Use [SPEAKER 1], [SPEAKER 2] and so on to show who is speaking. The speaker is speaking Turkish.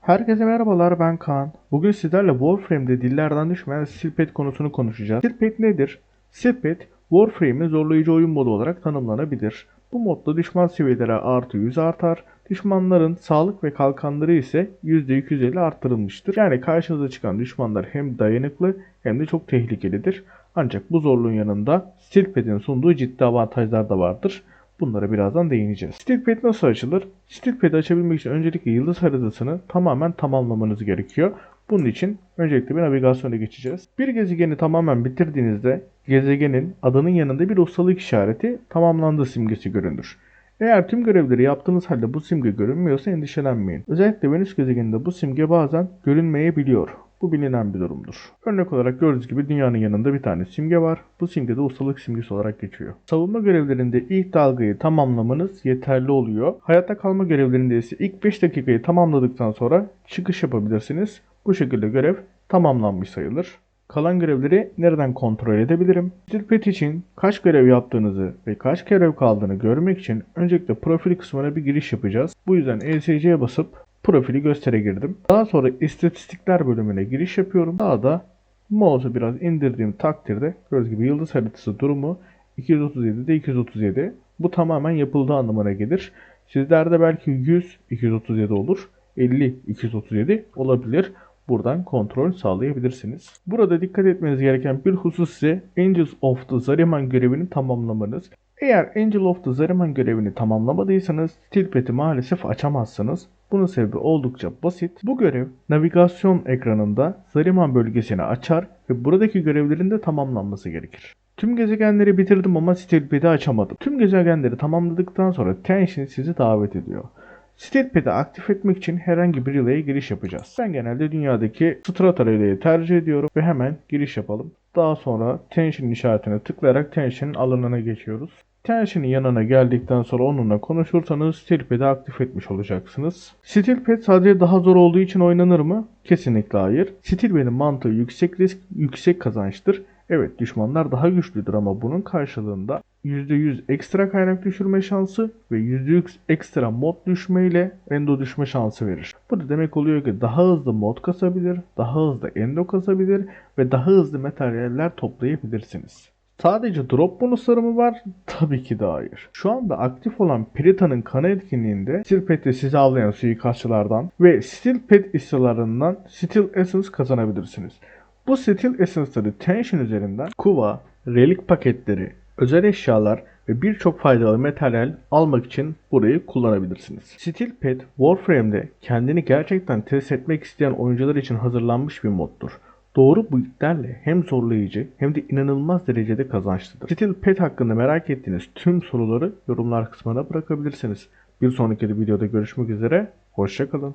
[SPEAKER 1] Herkese merhabalar, ben Kaan. Bugün sizlerle Warframe'de dillerden düşmeyen Silpet konusunu konuşacağız. Silpet nedir? Silpet, Warframe'in zorlayıcı oyun modu olarak tanımlanabilir. Bu modda düşman seviyeleri artı 100 artar, düşmanların sağlık ve kalkanları ise %250 arttırılmıştır. Yani karşınıza çıkan düşmanlar hem dayanıklı hem de çok tehlikelidir. Ancak bu zorluğun yanında Silpet'in sunduğu ciddi avantajlar da vardır. Bunlara birazdan değineceğiz. Steelpad nasıl açılır? Steelpad'i açabilmek için öncelikle yıldız haritasını tamamen tamamlamanız gerekiyor. Bunun için öncelikle bir navigasyona geçeceğiz. Bir gezegeni tamamen bitirdiğinizde gezegenin adının yanında bir ustalık işareti tamamlandı simgesi görünür. Eğer tüm görevleri yaptığınız halde bu simge görünmüyorsa endişelenmeyin. Özellikle Venüs gezegeninde bu simge bazen görünmeyebiliyor. Bu bilinen bir durumdur. Örnek olarak gördüğünüz gibi dünyanın yanında bir tane simge var. Bu simge de ustalık simgesi olarak geçiyor. Savunma görevlerinde ilk dalgayı tamamlamanız yeterli oluyor. Hayatta kalma görevlerinde ise ilk 5 dakikayı tamamladıktan sonra çıkış yapabilirsiniz. Bu şekilde görev tamamlanmış sayılır. Kalan görevleri nereden kontrol edebilirim? Silpet için kaç görev yaptığınızı ve kaç görev kaldığını görmek için öncelikle profil kısmına bir giriş yapacağız. Bu yüzden ESC'ye basıp profili göstere girdim. Daha sonra istatistikler bölümüne giriş yapıyorum. Daha da mouse'u biraz indirdiğim takdirde gördüğünüz gibi yıldız haritası durumu 237'de 237. Bu tamamen yapıldığı anlamına gelir. Sizlerde belki 100 237 olur. 50 237 olabilir. Buradan kontrol sağlayabilirsiniz. Burada dikkat etmeniz gereken bir husus ise Angels of the Zariman görevini tamamlamanız. Eğer Angel of the Zariman görevini tamamlamadıysanız Steelpad'i maalesef açamazsınız. Bunun sebebi oldukça basit. Bu görev navigasyon ekranında Zariman bölgesini açar ve buradaki görevlerin de tamamlanması gerekir. Tüm gezegenleri bitirdim ama Steelpad'i açamadım. Tüm gezegenleri tamamladıktan sonra Tension sizi davet ediyor. Steelpad'i aktif etmek için herhangi bir relay'e giriş yapacağız. Ben genelde dünyadaki Strata relay'i tercih ediyorum ve hemen giriş yapalım. Daha sonra Tension işaretine tıklayarak Tension'ın alanına geçiyoruz. Tension'ın yanına geldikten sonra onunla konuşursanız Steelpad'i aktif etmiş olacaksınız. Steelpad sadece daha zor olduğu için oynanır mı? Kesinlikle hayır. Steelpad'in mantığı yüksek risk, yüksek kazançtır. Evet, düşmanlar daha güçlüdür ama bunun karşılığında %100 ekstra kaynak düşürme şansı ve %100 ekstra mod düşme ile endo düşme şansı verir. Bu da demek oluyor ki daha hızlı mod kasabilir, daha hızlı endo kasabilir ve daha hızlı materyaller toplayabilirsiniz. Sadece drop bonusları mı var? Tabii ki de hayır. Şu anda aktif olan Prita'nın kanı etkinliğinde Steelpad'de sizi avlayan suikastçılardan ve Steelpad istalarından Steel Essence kazanabilirsiniz. Bu Steel Essence'ları Tension üzerinden kuva, relik paketleri, özel eşyalar ve birçok faydalı materyal almak için burayı kullanabilirsiniz. Steelpad, Warframe'de kendini gerçekten test etmek isteyen oyuncular için hazırlanmış bir moddur. Doğru build'lerle hem zorlayıcı hem de inanılmaz derecede kazançlıdır. Steelpad hakkında merak ettiğiniz tüm soruları yorumlar kısmına bırakabilirsiniz. Bir sonraki videoda görüşmek üzere, hoşça kalın.